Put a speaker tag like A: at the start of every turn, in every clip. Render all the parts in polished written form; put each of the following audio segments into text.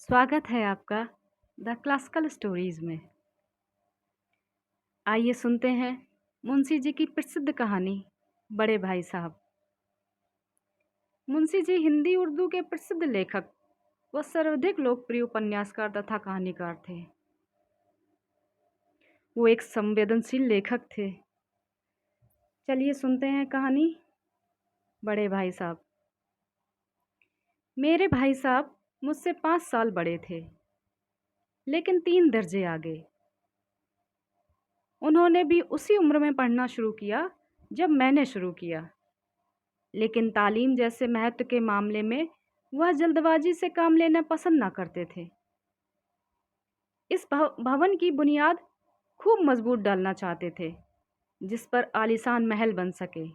A: स्वागत है आपका द क्लासिकल स्टोरीज में। आइए सुनते हैं मुंशी जी की प्रसिद्ध कहानी बड़े भाई साहब। मुंशी जी हिंदी उर्दू के प्रसिद्ध लेखक व सर्वाधिक लोकप्रिय उपन्यासकार तथा कहानीकार थे। वो एक संवेदनशील लेखक थे। चलिए सुनते हैं कहानी बड़े भाई साहब। मेरे भाई साहब मुझसे 5 साल बड़े थे, लेकिन 3 दर्जे आगे। उन्होंने भी उसी उम्र में पढ़ना शुरू किया जब मैंने शुरू किया, लेकिन तालीम जैसे महत्व के मामले में वह जल्दबाजी से काम लेना पसंद ना करते थे। इस भवन की बुनियाद खूब मजबूत डालना चाहते थे, जिस पर आलीशान महल बन सके।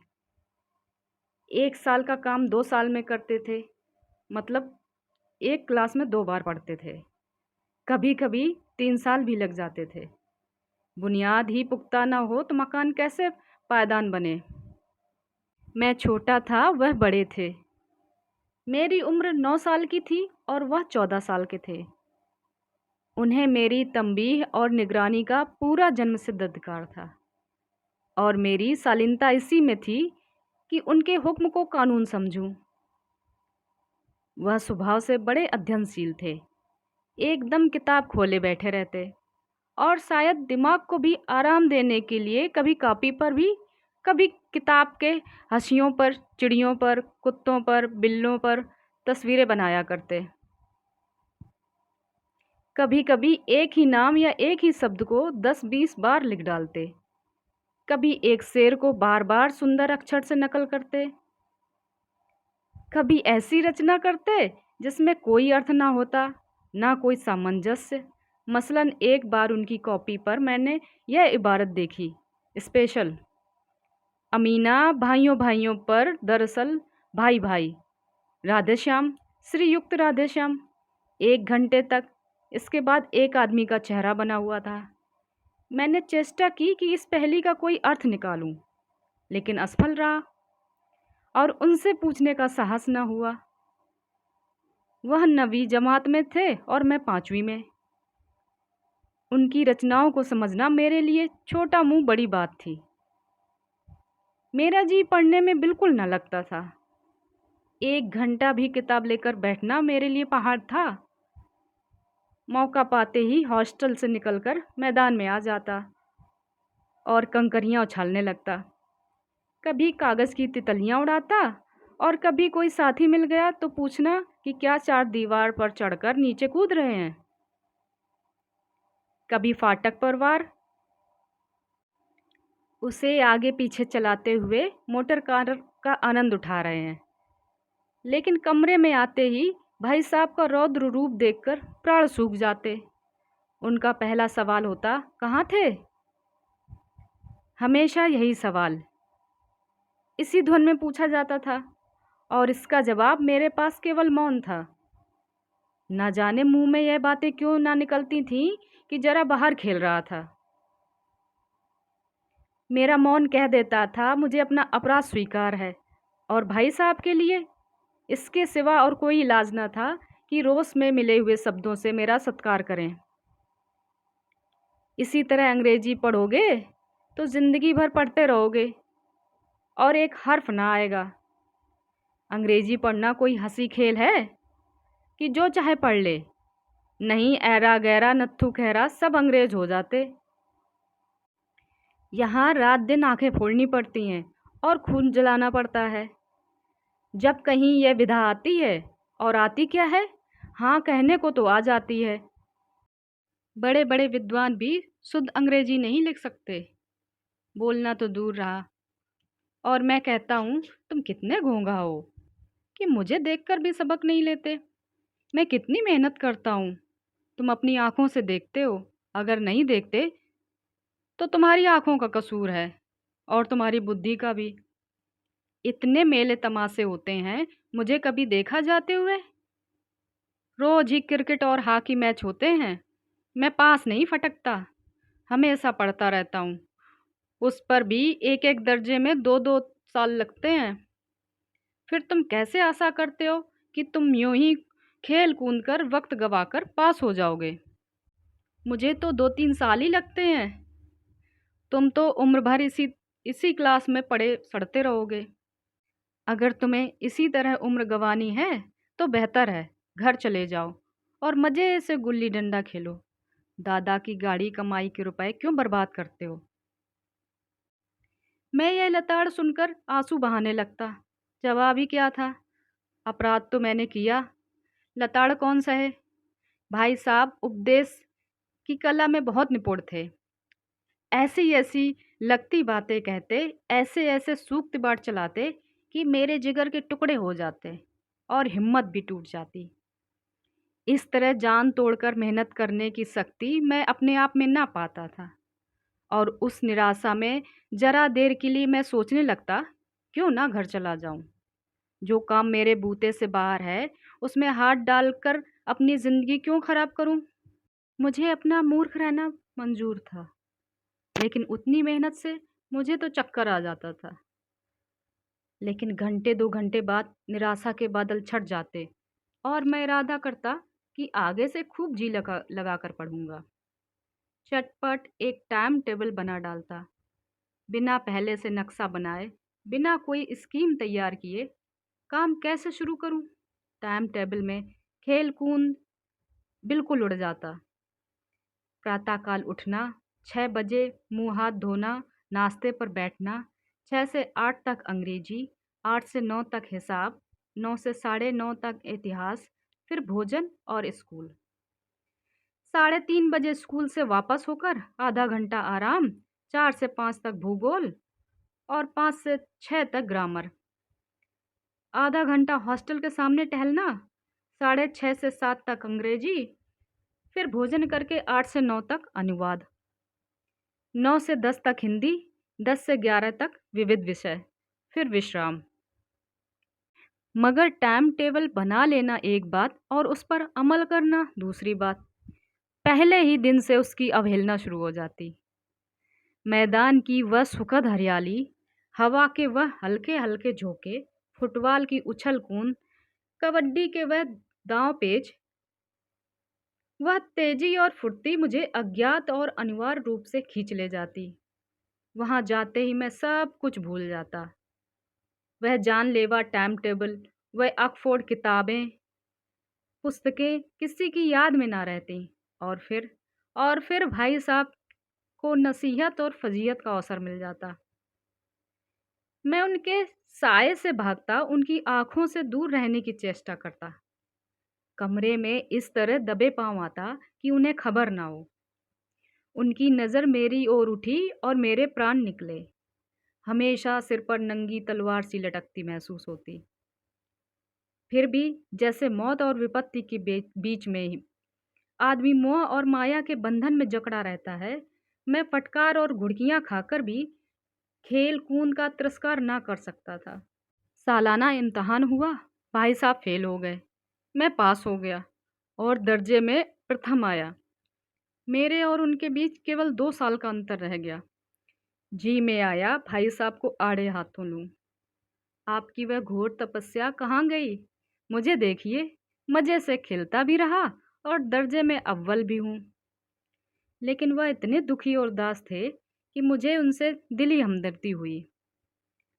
A: 1 साल का काम 2 साल में करते थे, मतलब एक क्लास में 2 बार पढ़ते थे। कभी कभी 3 साल भी लग जाते थे। बुनियाद ही पुख्ता ना हो तो मकान कैसे पायदान बने। मैं छोटा था, वह बड़े थे। मेरी उम्र 9 साल की थी और वह 14 साल के थे। उन्हें मेरी तंबीह और निगरानी का पूरा जन्मसिद्ध अधिकार था, और मेरी शालीनता इसी में थी कि उनके हुक्म को कानून समझूं। वह स्वभाव से बड़े अध्ययनशील थे, एकदम किताब खोले बैठे रहते, और शायद दिमाग को भी आराम देने के लिए कभी कॉपी पर भी, कभी किताब के हाशियों पर चिड़ियों पर, कुत्तों पर, बिल्लों पर तस्वीरें बनाया करते। कभी कभी एक ही नाम या एक ही शब्द को 10-20 बार लिख डालते। कभी एक शेर को बार बार सुंदर अक्षर से नकल करते। कभी ऐसी रचना करते जिसमें कोई अर्थ ना होता, ना कोई सामंजस्य। मसलन एक बार उनकी कॉपी पर मैंने यह इबारत देखी, स्पेशल अमीना भाइयों भाइयों पर, दरअसल भाई भाई, राधेश्याम, श्रीयुक्त राधेश्याम। 1 घंटे तक। इसके बाद एक आदमी का चेहरा बना हुआ था। मैंने चेष्टा की कि इस पहेली का कोई अर्थ निकालूं, लेकिन असफल रहा, और उनसे पूछने का साहस न हुआ। वह 9वीं जमात में थे और मैं 5वीं में। उनकी रचनाओं को समझना मेरे लिए छोटा मुंह बड़ी बात थी। मेरा जी पढ़ने में बिल्कुल न लगता था। 1 घंटा भी किताब लेकर बैठना मेरे लिए पहाड़ था। मौका पाते ही हॉस्टल से निकलकर मैदान में आ जाता और कंकरियां उछालने लगता। कभी कागज़ की तितलियां उड़ाता, और कभी कोई साथी मिल गया तो पूछना कि क्या 4 दीवार पर चढ़कर नीचे कूद रहे हैं। कभी फाटक पर वार, उसे आगे पीछे चलाते हुए मोटर कार का आनंद उठा रहे हैं। लेकिन कमरे में आते ही भाई साहब का रौद्र रूप देखकर प्राण सूख जाते। उनका पहला सवाल होता, कहाँ थे? हमेशा यही सवाल इसी ध्वन में पूछा जाता था, और इसका जवाब मेरे पास केवल मौन था। न जाने मुंह में यह बातें क्यों ना निकलती थीं कि जरा बाहर खेल रहा था। मेरा मौन कह देता था मुझे अपना अपराध स्वीकार है, और भाई साहब के लिए इसके सिवा और कोई इलाज न था कि रोष में मिले हुए शब्दों से मेरा सत्कार करें। इसी तरह अंग्रेजी पढ़ोगे तो जिंदगी भर पढ़ते रहोगे और एक हर्फ ना आएगा। अंग्रेजी पढ़ना कोई हंसी खेल है कि जो चाहे पढ़ ले? नहीं, ऐरा गैरा नत्थु खैरा सब अंग्रेज हो जाते। यहाँ रात दिन आंखें फोड़नी पड़ती हैं और खून जलाना पड़ता है जब कहीं यह विधा आती है। और आती क्या है? हाँ, कहने को तो आ जाती है। बड़े बड़े विद्वान भी शुद्ध अंग्रेजी नहीं लिख सकते, बोलना तो दूर रहा। और मैं कहता हूँ, तुम कितने घोंघा हो कि मुझे देखकर भी सबक नहीं लेते। मैं कितनी मेहनत करता हूँ, तुम अपनी आंखों से देखते हो। अगर नहीं देखते तो तुम्हारी आंखों का कसूर है, और तुम्हारी बुद्धि का भी। इतने मेले तमाशे होते हैं, मुझे कभी देखा जाते हुए? रोज ही क्रिकेट और हॉकी मैच होते हैं, मैं पास नहीं फटकता, हमेशा पढ़ता रहता हूँ। उस पर भी एक एक दर्जे में 2-2 साल लगते हैं। फिर तुम कैसे आशा करते हो कि तुम यूं ही खेल कूद कर वक्त गवाकर पास हो जाओगे। मुझे तो 2-3 साल ही लगते हैं। तुम तो उम्र भर इसी इसी क्लास में पड़े सड़ते रहोगे। अगर तुम्हें इसी तरह उम्र गंवानी है तो बेहतर है घर चले जाओ और मज़े से गुल्ली डंडा खेलो। दादा की गाड़ी कमाई के रुपए क्यों बर्बाद करते हो? मैं यह लताड़ सुनकर आंसू बहाने लगता। जवाब ही क्या था? अपराध तो मैंने किया, लताड़ कौन सा है? भाई साहब उपदेश की कला में बहुत निपुण थे। ऐसी ऐसी लगती बातें कहते, ऐसे ऐसे सूक्त बात चलाते कि मेरे जिगर के टुकड़े हो जाते और हिम्मत भी टूट जाती। इस तरह जान तोड़कर मेहनत करने की शक्ति मैं अपने आप में ना पाता था और उस निराशा में जरा देर के लिए मैं सोचने लगता, क्यों ना घर चला जाऊं। जो काम मेरे बूते से बाहर है उसमें हाथ डालकर अपनी जिंदगी क्यों खराब करूं। मुझे अपना मूर्ख रहना मंजूर था, लेकिन उतनी मेहनत से मुझे तो चक्कर आ जाता था। लेकिन घंटे 2 घंटे बाद निराशा के बादल छट जाते और मैं इरादा करता कि आगे से खूब जी लगा कर पढ़ूंगा। चटपट एक टाइम टेबल बना डालता, बिना पहले से नक्शा बनाए, बिना कोई स्कीम तैयार किए। काम कैसे शुरू करूं? टाइम टेबल में खेल कूद बिल्कुल उड़ जाता। प्रातःकाल उठना, 6 बजे मुंह हाथ धोना, नाश्ते पर बैठना, 6 से 8 तक अंग्रेजी, 8 से 9 तक हिसाब, 9 से 9:30 तक इतिहास, फिर भोजन और स्कूल। 3:30 बजे स्कूल से वापस होकर आधा घंटा आराम, 4 से 5 तक भूगोल और 5 से 6 तक ग्रामर। आधा घंटा हॉस्टल के सामने टहलना, 6:30 से 7 तक अंग्रेजी, फिर भोजन करके 8 से 9 तक अनुवाद, 9 से 10 तक हिंदी, 10 से 11 तक विविध विषय, फिर विश्राम। मगर टाइम टेबल बना लेना एक बात और उस पर अमल करना दूसरी बात। पहले ही दिन से उसकी अवहेलना शुरू हो जाती। मैदान की वह सुखद हरियाली, हवा के वह हल्के हल्के झोंके, फुटबॉल की उछल कूद, कबड्डी के वह दांव पेच, वह तेजी और फुर्ती मुझे अज्ञात और अनिवार्य रूप से खींच ले जाती। वहां जाते ही मैं सब कुछ भूल जाता। वह जानलेवा टाइम टेबल, वह ऑक्सफोर्ड किताबें, पुस्तकें किसी की याद में ना रहती। और फिर और फिर भाई साहब को नसीहत और फजीहत का अवसर मिल जाता। मैं उनके साए से भागता, उनकी आंखों से दूर रहने की चेष्टा करता। कमरे में इस तरह दबे पांव आता कि उन्हें खबर ना हो। उनकी नज़र मेरी ओर उठी और मेरे प्राण निकले। हमेशा सिर पर नंगी तलवार सी लटकती महसूस होती। फिर भी जैसे मौत और विपत्ति के बीच में ही आदमी मोह और माया के बंधन में जकड़ा रहता है, मैं फटकार और घुड़कियां खाकर भी खेल कूद का तिरस्कार ना कर सकता था। सालाना इम्तिहान हुआ, भाई साहब फेल हो गए, मैं पास हो गया और दर्जे में प्रथम आया। मेरे और उनके बीच केवल 2 साल का अंतर रह गया। जी में आया भाई साहब को आड़े हाथों लूं। आपकी वह घोर तपस्या कहाँ गई? मुझे देखिए, मजे से खिलता भी रहा और दर्जे में अव्वल भी हूँ। लेकिन वह इतने दुखी और उदास थे कि मुझे उनसे दिली हमदर्दी हुई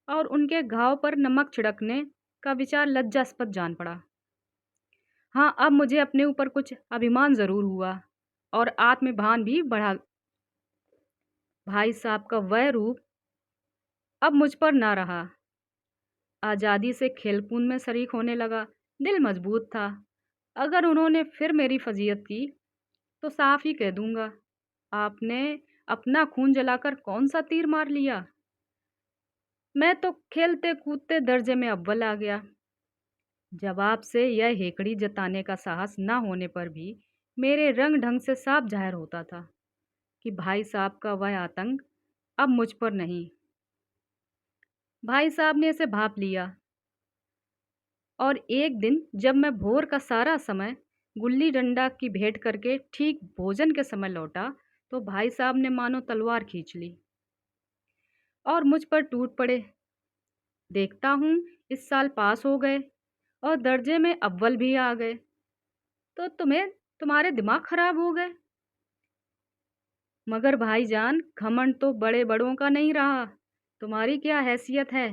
A: और उनके घाव पर नमक छिड़कने का विचार लज्जास्पद जान पड़ा। हाँ, अब मुझे अपने ऊपर कुछ अभिमान जरूर हुआ और आत्मभान भी बढ़ा। भाई साहब का वह रूप अब मुझ पर ना रहा। आज़ादी से खेलकूद में शरीक होने लगा। दिल मजबूत था। अगर उन्होंने फिर मेरी फजीयत की तो साफ ही कह दूंगा, आपने अपना खून जलाकर कौन सा तीर मार लिया। मैं तो खेलते कूदते दर्जे में अव्वल आ गया। जवाब से यह हेकड़ी जताने का साहस न होने पर भी मेरे रंग ढंग से साफ जाहिर होता था कि भाई साहब का वह आतंक अब मुझ पर नहीं। भाई साहब ने इसे भांप लिया और एक दिन जब मैं भोर का सारा समय गुल्ली डंडा की भेंट करके ठीक भोजन के समय लौटा तो भाई साहब ने मानो तलवार खींच ली और मुझ पर टूट पड़े। देखता हूँ इस साल पास हो गए और दर्जे में अव्वल भी आ गए। तो तुम्हारे दिमाग खराब हो गए। मगर भाईजान, घमंड तो बड़े बड़ों का नहीं रहा। तुम्हारी क्या हैसियत है?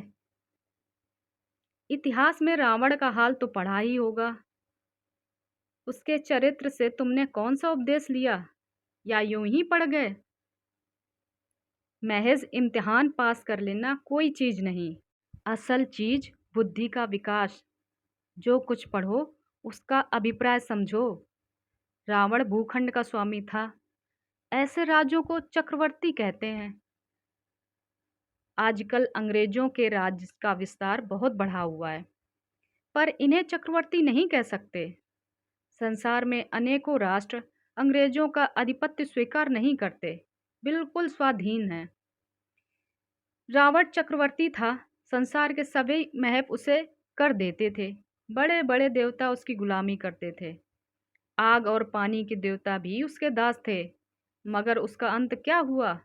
A: इतिहास में रावण का हाल तो पढ़ा ही होगा। उसके चरित्र से तुमने कौन सा उपदेश लिया, या यूं ही पढ़ गए? महज इम्तिहान पास कर लेना कोई चीज नहीं। असल चीज बुद्धि का विकास। जो कुछ पढ़ो उसका अभिप्राय समझो। रावण भूखंड का स्वामी था। ऐसे राज्यों को चक्रवर्ती कहते हैं। आजकल अंग्रेजों के राज्य का विस्तार बहुत बढ़ा हुआ है, पर इन्हें चक्रवर्ती नहीं कह सकते। संसार में अनेकों राष्ट्र अंग्रेजों का आधिपत्य स्वीकार नहीं करते, बिल्कुल स्वाधीन है। रावण चक्रवर्ती था। संसार के सभी महब उसे कर देते थे। बड़े बड़े देवता उसकी गुलामी करते थे। आग और पानी के देवता भी उसके दास थे। मगर उसका अंत क्या हुआ?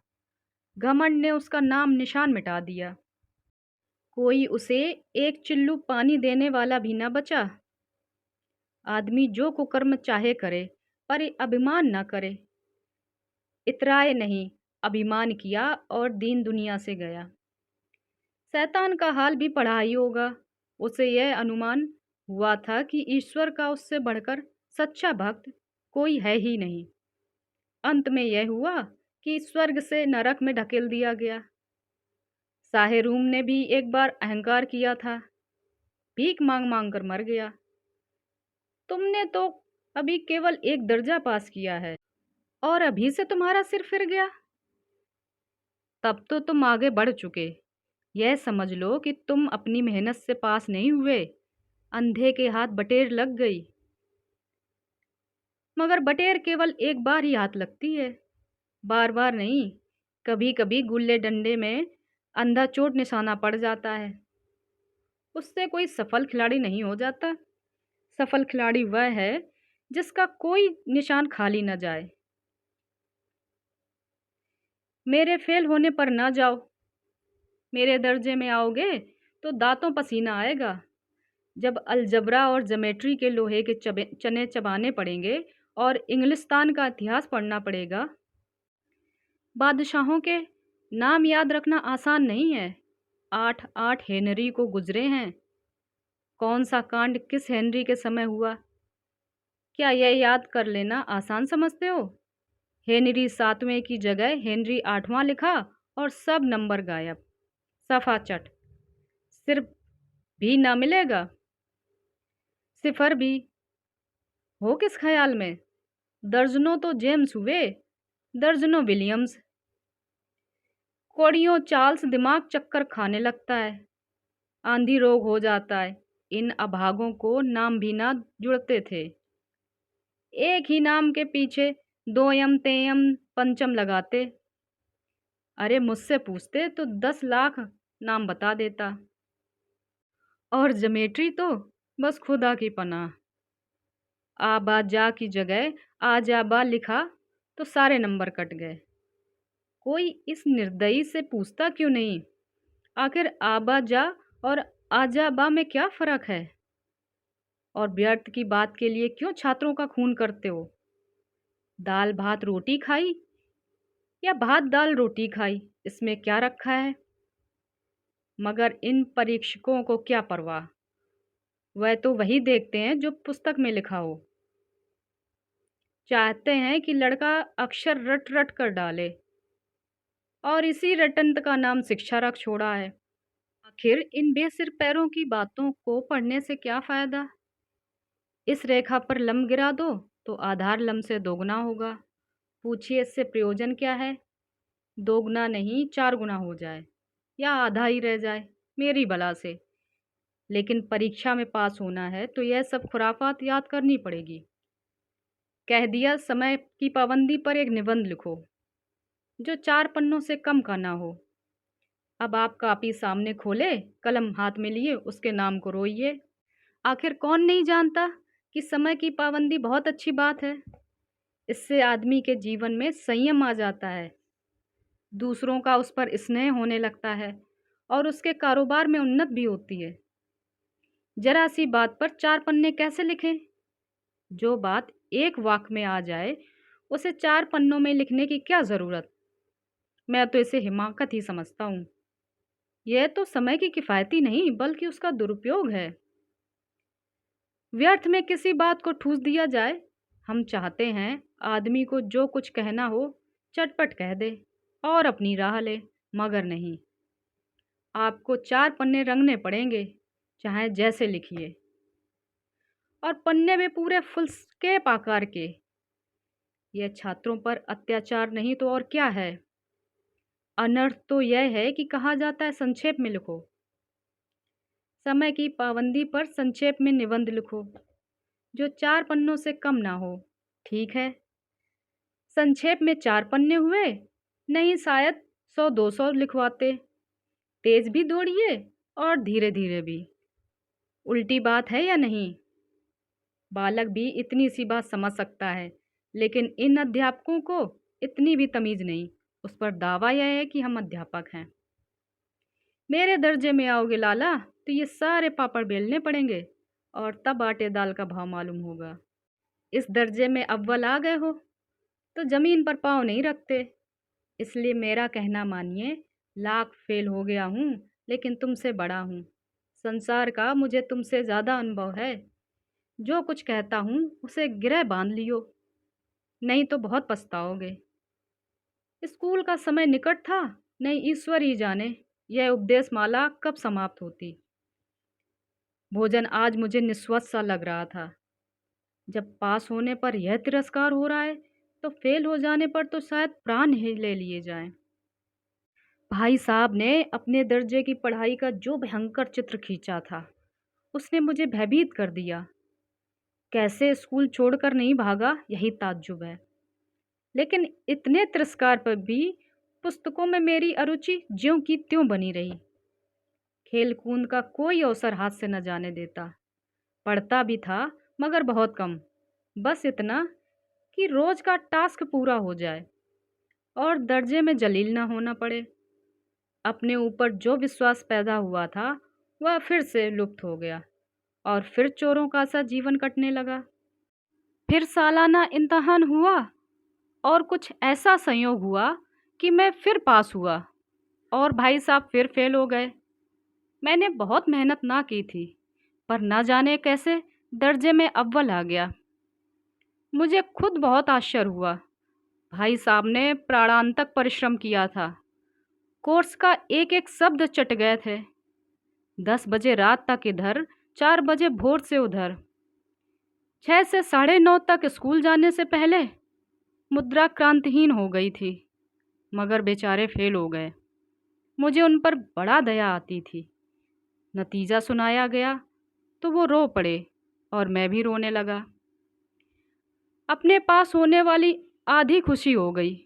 A: घमंड ने उसका नाम निशान मिटा दिया। कोई उसे एक चिल्लू पानी देने वाला भी न बचा। आदमी जो कुकर्म चाहे करे, पर अभिमान न करे। इतराए नहीं, अभिमान किया और दीन दुनिया से गया। शैतान का हाल भी पढ़ा ही होगा। उसे यह अनुमान हुआ था कि ईश्वर का उससे बढ़कर सच्चा भक्त कोई है ही नहीं। अंत में यह हुआ कि स्वर्ग से नरक में ढकेल दिया गया। साहेरूम ने भी एक बार अहंकार किया था, भीख मांग मांग कर मर गया। तुमने तो अभी केवल एक दर्जा पास किया है, और अभी से तुम्हारा सिर फिर गया। तब तो तुम आगे बढ़ चुके। यह समझ लो कि तुम अपनी मेहनत से पास नहीं हुए। अंधे के हाथ बटेर लग गई। मगर बटेर केवल एक बार ही हाथ लगती है, बार बार नहीं। कभी कभी गुल्ले डंडे में अंधा चोट निशाना पड़ जाता है। उससे कोई सफल खिलाड़ी नहीं हो जाता। सफल खिलाड़ी वह है जिसका कोई निशान खाली न जाए। मेरे फेल होने पर ना जाओ। मेरे दर्जे में आओगे तो दांतों पसीना आएगा। जब अलजबरा और ज्योमेट्री के लोहे के चने चबाने पड़ेंगे और इंग्लिस्तान का इतिहास पढ़ना पड़ेगा। बादशाहों के नाम याद रखना आसान नहीं है। 8 हेनरी को गुजरे हैं। कौन सा कांड किस हेनरी के समय हुआ, क्या यह याद कर लेना आसान समझते हो? हेनरी 7वें की जगह हेनरी 8वां लिखा और सब नंबर गायब। सफा चट। सिर्फ भी ना मिलेगा, सिफर भी। हो किस ख्याल में? दर्जनों तो जेम्स हुए, दर्जनों विलियम्स। कोड़ियों चार्ल्स दिमाग चक्कर खाने लगता है। आंधी रोग हो जाता है। इन अभागों को नाम भी ना जुड़ते थे। एक ही नाम के पीछे दो यम तेयम पंचम लगाते। अरे मुझसे पूछते तो 10 लाख नाम बता देता। और ज्योमेट्री तो बस खुदा की पनाह। आबा जा की जगह आजाबा लिखा तो सारे नंबर कट गए। कोई इस निर्दयी से पूछता क्यों नहीं, आखिर आबा जा और आजाबा में क्या फर्क है? और व्यर्थ की बात के लिए क्यों छात्रों का खून करते हो? दाल भात रोटी खाई या भात दाल रोटी खाई, इसमें क्या रखा है? मगर इन परीक्षकों को क्या परवाह। वह तो वही देखते हैं जो पुस्तक में लिखा हो। चाहते हैं कि लड़का अक्षर रट रट कर डाले, और इसी रटंत का नाम शिक्षा रख छोड़ा है। आखिर इन बेसिर पैरों की बातों को पढ़ने से क्या फायदा? इस रेखा पर लम्ब गिरा दो तो आधार लम्ब से दोगुना होगा। पूछिए इससे प्रयोजन क्या है? दोगुना नहीं 4 गुना हो जाए, या आधा ही रह जाए, मेरी बला से। लेकिन परीक्षा में पास होना है तो यह सब खुराफात याद करनी पड़ेगी। कह दिया, समय की पाबंदी पर एक निबंध लिखो जो 4 पन्नों से कम का ना हो। अब आप कापी सामने खोले, कलम हाथ में लिए उसके नाम को रोइए। आखिर कौन नहीं जानता कि समय की पाबंदी बहुत अच्छी बात है। इससे आदमी के जीवन में संयम आ जाता है, दूसरों का उस पर स्नेह होने लगता है, और उसके कारोबार में उन्नति भी होती है। जरा सी बात पर 4 पन्ने कैसे लिखें? जो बात एक वाक्य में आ जाए उसे 4 पन्नों में लिखने की क्या ज़रूरत। मैं तो इसे हिमाकत ही समझता हूँ। यह तो समय की किफ़ायती नहीं बल्कि उसका दुरुपयोग है। व्यर्थ में किसी बात को ठूस दिया जाए। हम चाहते हैं आदमी को जो कुछ कहना हो चटपट कह दे और अपनी राह ले, मगर नहीं। आपको 4 पन्ने रंगने पड़ेंगे, चाहे जैसे लिखिए, और पन्ने भी पूरे फुलस्केप आकार के। यह छात्रों पर अत्याचार नहीं तो और क्या है। अनर्थ तो यह है कि कहा जाता है संक्षेप में लिखो। समय की पाबंदी पर संक्षेप में निबंध लिखो जो 4 पन्नों से कम ना हो। ठीक है, संक्षेप में 4 पन्ने हुए, नहीं शायद 100-200 लिखवाते। तेज भी दौड़िए और धीरे धीरे भी। उल्टी बात है या नहीं। बालक भी इतनी सी बात समझ सकता है, लेकिन इन अध्यापकों को इतनी भी तमीज नहीं। उस पर दावा यह है कि हम अध्यापक हैं। मेरे दर्जे में आओगे लाला तो ये सारे पापड़ बेलने पड़ेंगे और तब आटे दाल का भाव मालूम होगा। इस दर्जे में अव्वल आ गए हो तो जमीन पर पाँव नहीं रखते। इसलिए मेरा कहना मानिए, लाख फेल हो गया हूँ लेकिन तुमसे बड़ा हूँ। संसार का मुझे तुमसे ज़्यादा अनुभव है। जो कुछ कहता हूँ उसे गिरह बांध लियो, नहीं तो बहुत पछताओगे। स्कूल का समय निकट था, नहीं ईश्वर ही जाने यह उपदेश माला कब समाप्त होती। भोजन आज मुझे निस्वस्त सा लग रहा था। जब पास होने पर यह तिरस्कार हो रहा है तो फेल हो जाने पर तो शायद प्राण ही ले लिए जाएं। भाई साहब ने अपने दर्जे की पढ़ाई का जो भयंकर चित्र खींचा था उसने मुझे भयभीत कर दिया। कैसे स्कूल छोड़कर नहीं भागा यही ताज्जुब है। लेकिन इतने तिरस्कार पर भी पुस्तकों में मेरी अरुचि ज्यों की त्यों बनी रही। खेल कूद का कोई अवसर हाथ से न जाने देता। पढ़ता भी था मगर बहुत कम, बस इतना कि रोज का टास्क पूरा हो जाए और दर्जे में जलील ना होना पड़े। अपने ऊपर जो विश्वास पैदा हुआ था वह फिर से लुप्त हो गया और फिर चोरों का सा जीवन कटने लगा। फिर सालाना इम्तहान हुआ और कुछ ऐसा संयोग हुआ कि मैं फिर पास हुआ और भाई साहब फिर फेल हो गए। मैंने बहुत मेहनत ना की थी पर न जाने कैसे दर्जे में अव्वल आ गया। मुझे खुद बहुत आश्चर्य हुआ। भाई साहब ने प्राणांतक परिश्रम किया था। कोर्स का एक एक शब्द चट गए थे। 10 बजे रात तक इधर, 4 बजे भोर से उधर, 6 से 9:30 तक स्कूल जाने से पहले मुद्रा क्रांतिहीन हो गई थी, मगर बेचारे फेल हो गए। मुझे उन पर बड़ा दया आती थी। नतीजा सुनाया गया तो वो रो पड़े और मैं भी रोने लगा। अपने पास होने वाली आधी खुशी हो गई।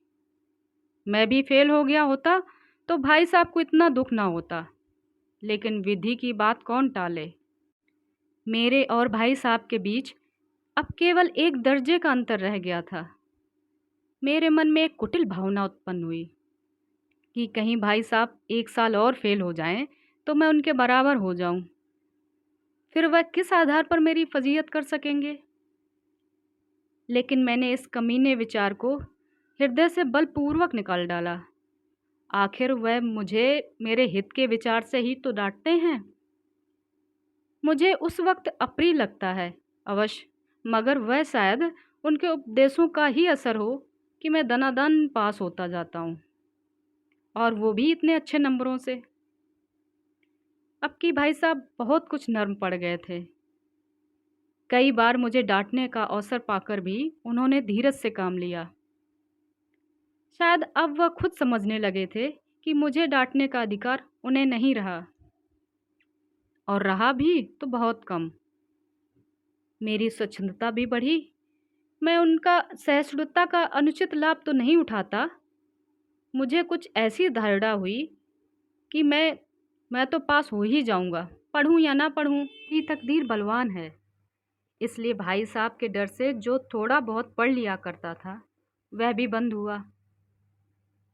A: मैं भी फेल हो गया होता तो भाई साहब को इतना दुख ना होता, लेकिन विधि की बात कौन टाले। मेरे और भाई साहब के बीच अब केवल एक दर्जे का अंतर रह गया था। मेरे मन में एक कुटिल भावना उत्पन्न हुई कि कहीं भाई साहब 1 साल और फेल हो जाएं तो मैं उनके बराबर हो जाऊं। फिर वह किस आधार पर मेरी फजीहत कर सकेंगे। लेकिन मैंने इस कमीने विचार को हृदय से बलपूर्वक निकाल डाला। आखिर वह मुझे मेरे हित के विचार से ही तो डांटते हैं। मुझे उस वक्त अप्रिय लगता है अवश्य, मगर वह शायद उनके उपदेशों का ही असर हो कि मैं दनादन पास होता जाता हूँ, और वो भी इतने अच्छे नंबरों से। अब की भाई साहब बहुत कुछ नर्म पड़ गए थे। कई बार मुझे डांटने का अवसर पाकर भी उन्होंने धीरज से काम लिया। शायद अब वह खुद समझने लगे थे कि मुझे डांटने का अधिकार उन्हें नहीं रहा, और रहा भी तो बहुत कम। मेरी स्वच्छंदता भी बढ़ी। मैं उनका सहिष्णुता का अनुचित लाभ तो नहीं उठाता। मुझे कुछ ऐसी धारणा हुई कि मैं तो पास हो ही जाऊंगा, पढ़ूं या ना पढ़ूं। ये तकदीर बलवान है। इसलिए भाई साहब के डर से जो थोड़ा बहुत पढ़ लिया करता था वह भी बंद हुआ।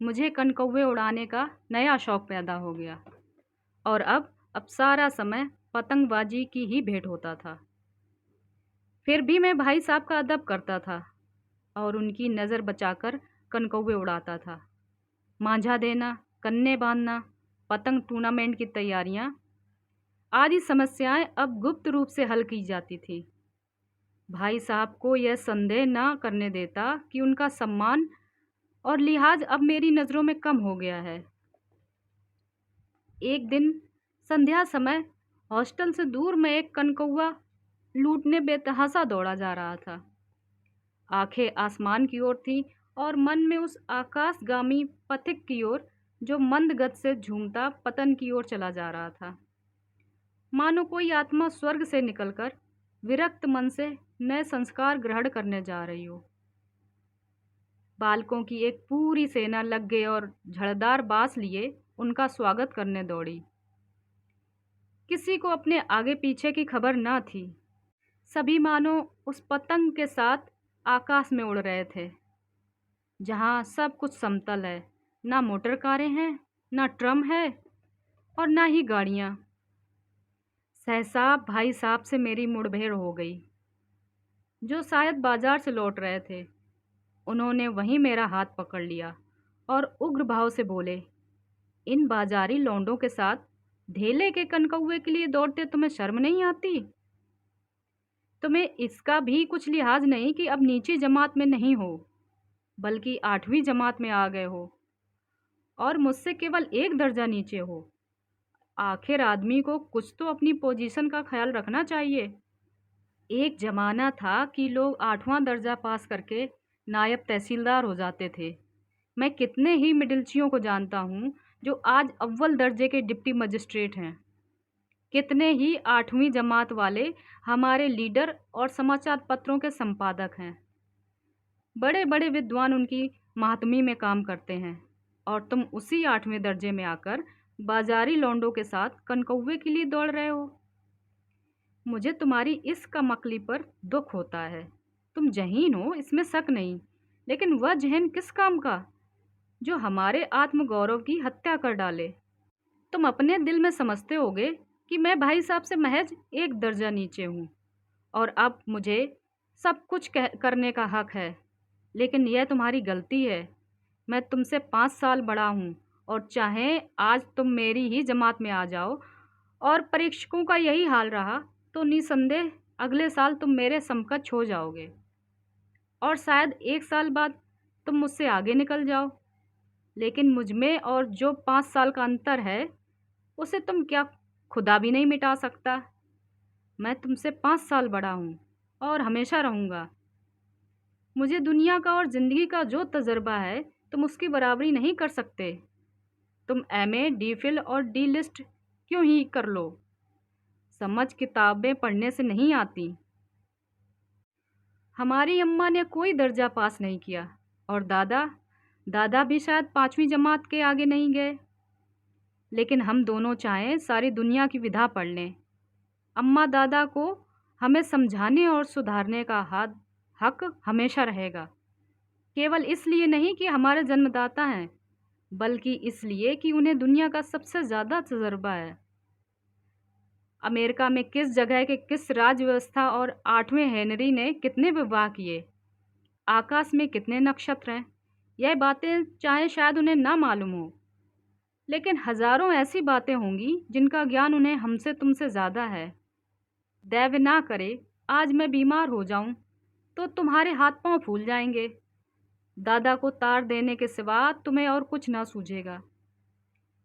A: मुझे कनकौवे उड़ाने का नया शौक पैदा हो गया और अब सारा समय पतंगबाजी की ही भेंट होता था। फिर भी मैं भाई साहब का अदब करता था और उनकी नज़र बचाकर कनकौवे उड़ाता था। मांझा देना, कन्ने बांधना, पतंग टूर्नामेंट की तैयारियां आदि समस्याएं अब गुप्त रूप से हल की जाती थी। भाई साहब को यह संदेह न करने देता कि उनका सम्मान और लिहाज अब मेरी नज़रों में कम हो गया है। एक दिन संध्या समय हॉस्टल से दूर में एक कनकौवा लूटने बेतहासा दौड़ा जा रहा था। आंखें आसमान की ओर थीं और मन में उस आकाशगामी पथिक की ओर जो मंद गति से झूमता पतन की ओर चला जा रहा था। मानो कोई आत्मा स्वर्ग से निकलकर विरक्त मन से नए संस्कार ग्रहण करने जा रही हो। बालकों की एक पूरी सेना लग गई और झड़दार बांस लिए उनका स्वागत करने दौड़ी। किसी को अपने आगे पीछे की खबर न थी। सभी मानो उस पतंग के साथ आकाश में उड़ रहे थे, जहाँ सब कुछ समतल है। ना मोटर कारें हैं, ना ट्रम है और ना ही गाड़ियाँ। सहसा भाई साहब से मेरी मुठभेड़ हो गई, जो शायद बाजार से लौट रहे थे। उन्होंने वहीं मेरा हाथ पकड़ लिया और उग्र भाव से बोले, इन बाजारी लौंडों के साथ ढेले के कनकौवे के लिए दौड़ते तुम्हें शर्म नहीं आती? तुम्हें इसका भी कुछ लिहाज नहीं कि अब नीची जमात में नहीं हो, बल्कि 8वीं जमात में आ गए हो और मुझसे केवल 1 दर्जा नीचे हो। आखिर आदमी को कुछ तो अपनी पोजीशन का ख्याल रखना चाहिए। एक ज़माना था कि लोग 8वां दर्जा पास करके नायब तहसीलदार हो जाते थे। मैं कितने ही मिडिलचियों को जानता हूँ जो आज अव्वल दर्जे के डिप्टी मजिस्ट्रेट हैं। कितने ही 8वीं जमात वाले हमारे लीडर और समाचार पत्रों के संपादक हैं। बड़े बड़े विद्वान उनकी माहतमी में काम करते हैं और तुम उसी 8वें दर्जे में आकर बाजारी लौंडों के साथ कनकौवे के लिए दौड़ रहे हो। मुझे तुम्हारी इस कमकली पर दुख होता है। तुम जहीन हो, इसमें शक नहीं, लेकिन वह जहन किस काम का जो हमारे आत्मगौरव की हत्या कर डाले। तुम अपने दिल में समझते होगे कि मैं भाई साहब से महज 1 दर्जा नीचे हूँ और अब मुझे सब कुछ करने का हक है, लेकिन यह तुम्हारी गलती है। मैं तुमसे 5 साल बड़ा हूँ और चाहे आज तुम मेरी ही जमात में आ जाओ और परीक्षकों का यही हाल रहा तो निसंदेह अगले साल तुम मेरे समकक्ष हो जाओगे और शायद 1 साल बाद तुम मुझसे आगे निकल जाओ। लेकिन मुझ में और जो 5 साल का अंतर है उसे तुम क्या खुदा भी नहीं मिटा सकता। मैं तुमसे 5 साल बड़ा हूँ और हमेशा रहूँगा। मुझे दुनिया का और ज़िंदगी का जो तजर्बा है तुम उसकी बराबरी नहीं कर सकते। तुम MA, DPhil और D.List क्यों ही कर लो, समझ किताबें पढ़ने से नहीं आती। हमारी अम्मा ने कोई दर्जा पास नहीं किया और दादा भी शायद 5वीं जमात के आगे नहीं गए। लेकिन हम दोनों चाहें सारी दुनिया की विधा पढ़ लें, अम्मा दादा को हमें समझाने और सुधारने का हक हमेशा रहेगा। केवल इसलिए नहीं कि हमारे जन्मदाता हैं, बल्कि इसलिए कि उन्हें दुनिया का सबसे ज़्यादा तजर्बा है। अमेरिका में किस जगह के किस राज्य व्यवस्था और 8वें हेनरी ने कितने विवाह किए, आकाश में कितने नक्षत्र हैं, यह बातें चाहे शायद उन्हें ना मालूम हो, लेकिन हजारों ऐसी बातें होंगी जिनका ज्ञान उन्हें हमसे तुमसे ज़्यादा है। दैव ना करे आज मैं बीमार हो जाऊं तो तुम्हारे हाथ पांव फूल जाएंगे। दादा को तार देने के सिवा तुम्हें और कुछ ना सूझेगा।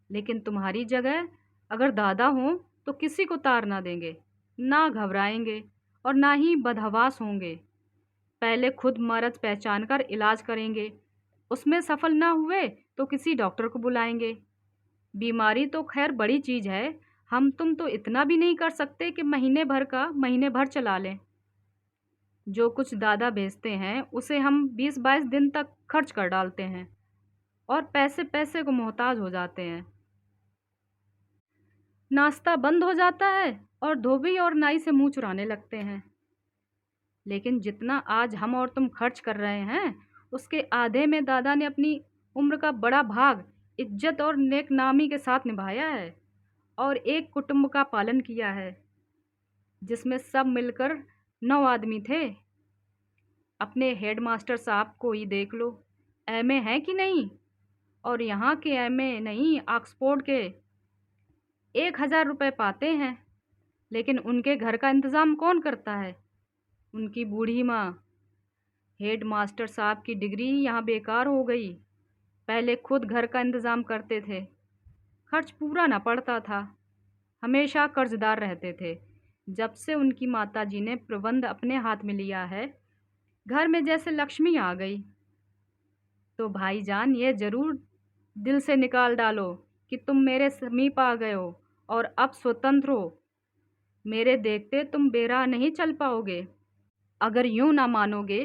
A: लेकिन तुम्हारी जगह अगर दादा हो तो किसी को तार ना देंगे, ना घबराएंगे और ना ही बदहवास होंगे। पहले खुद मर्ज पहचान कर इलाज करेंगे, उसमें सफल ना हुए तो किसी डॉक्टर को बुलाएंगे। बीमारी तो खैर बड़ी चीज़ है, हम तुम तो इतना भी नहीं कर सकते कि महीने भर का महीने भर चला लें। जो कुछ दादा भेजते हैं उसे हम 20-22 दिन तक खर्च कर डालते हैं और पैसे पैसे को मोहताज हो जाते हैं। नाश्ता बंद हो जाता है और धोबी और नाई से मुंह चुराने लगते हैं। लेकिन जितना आज हम और तुम खर्च कर रहे हैं उसके आधे में दादा ने अपनी उम्र का बड़ा भाग इज्जत और नेकनामी के साथ निभाया है और एक कुटुंब का पालन किया है जिसमें सब मिलकर 9 आदमी थे। अपने हेडमास्टर साहब को ही देख लो, एमए है कि नहीं, और यहाँ के एमए नहीं, ऑक्सफोर्ड के 1000 रुपये पाते हैं। लेकिन उनके घर का इंतज़ाम कौन करता है? उनकी बूढ़ी माँ। हेड मास्टर साहब की डिग्री यहाँ बेकार हो गई। पहले खुद घर का इंतज़ाम करते थे, खर्च पूरा ना पड़ता था, हमेशा कर्जदार रहते थे। जब से उनकी माताजी ने प्रबंध अपने हाथ में लिया है, घर में जैसे लक्ष्मी आ गई। तो भाईजान, ये ज़रूर दिल से निकाल डालो कि तुम मेरे समीप आ गए हो और अब स्वतंत्र हो। मेरे देखते तुम बेराह नहीं चल पाओगे। अगर यूं ना मानोगे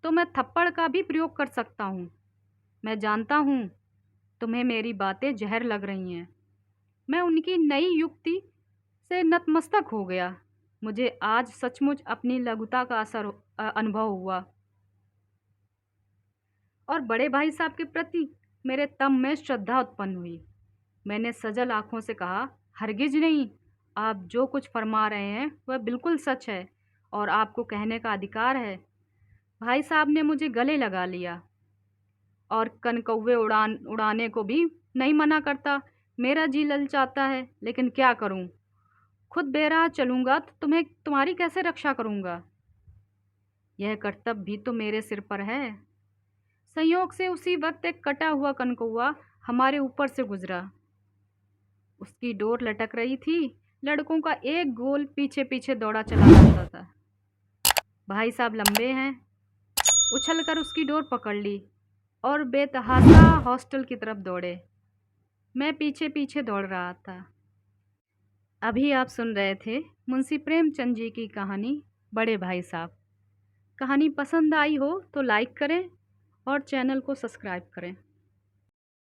A: तो मैं थप्पड़ का भी प्रयोग कर सकता हूँ। मैं जानता हूँ तुम्हें मेरी बातें जहर लग रही हैं। मैं उनकी नई युक्ति से नतमस्तक हो गया। मुझे आज सचमुच अपनी लघुता का अनुभव हुआ और बड़े भाई साहब के प्रति मेरे तन में श्रद्धा उत्पन्न हुई। मैंने सजल आंखों से कहा, हरगिज नहीं, आप जो कुछ फरमा रहे हैं वह बिल्कुल सच है और आपको कहने का अधिकार है। भाई साहब ने मुझे गले लगा लिया और कनकौवे उड़ाने को भी नहीं मना करता। मेरा जी ललचाता है, लेकिन क्या करूं? खुद बेराह चलूंगा तो तुम्हारी कैसे रक्षा करूंगा? यह कर्तव्य भी तो मेरे सिर पर है। संयोग से उसी वक्त एक कटा हुआ कनकौवा हमारे ऊपर से गुजरा। उसकी डोर लटक रही थी। लड़कों का एक गोल पीछे पीछे दौड़ा चला जाता था। भाई साहब लंबे हैं, उछलकर उसकी डोर पकड़ ली और बेतहाशा हॉस्टल की तरफ दौड़े। मैं पीछे पीछे दौड़ रहा था। अभी आप सुन रहे थे मुंशी प्रेमचंद जी की कहानी बड़े भाई साहब। कहानी पसंद आई हो तो लाइक करें और चैनल को सब्सक्राइब करें।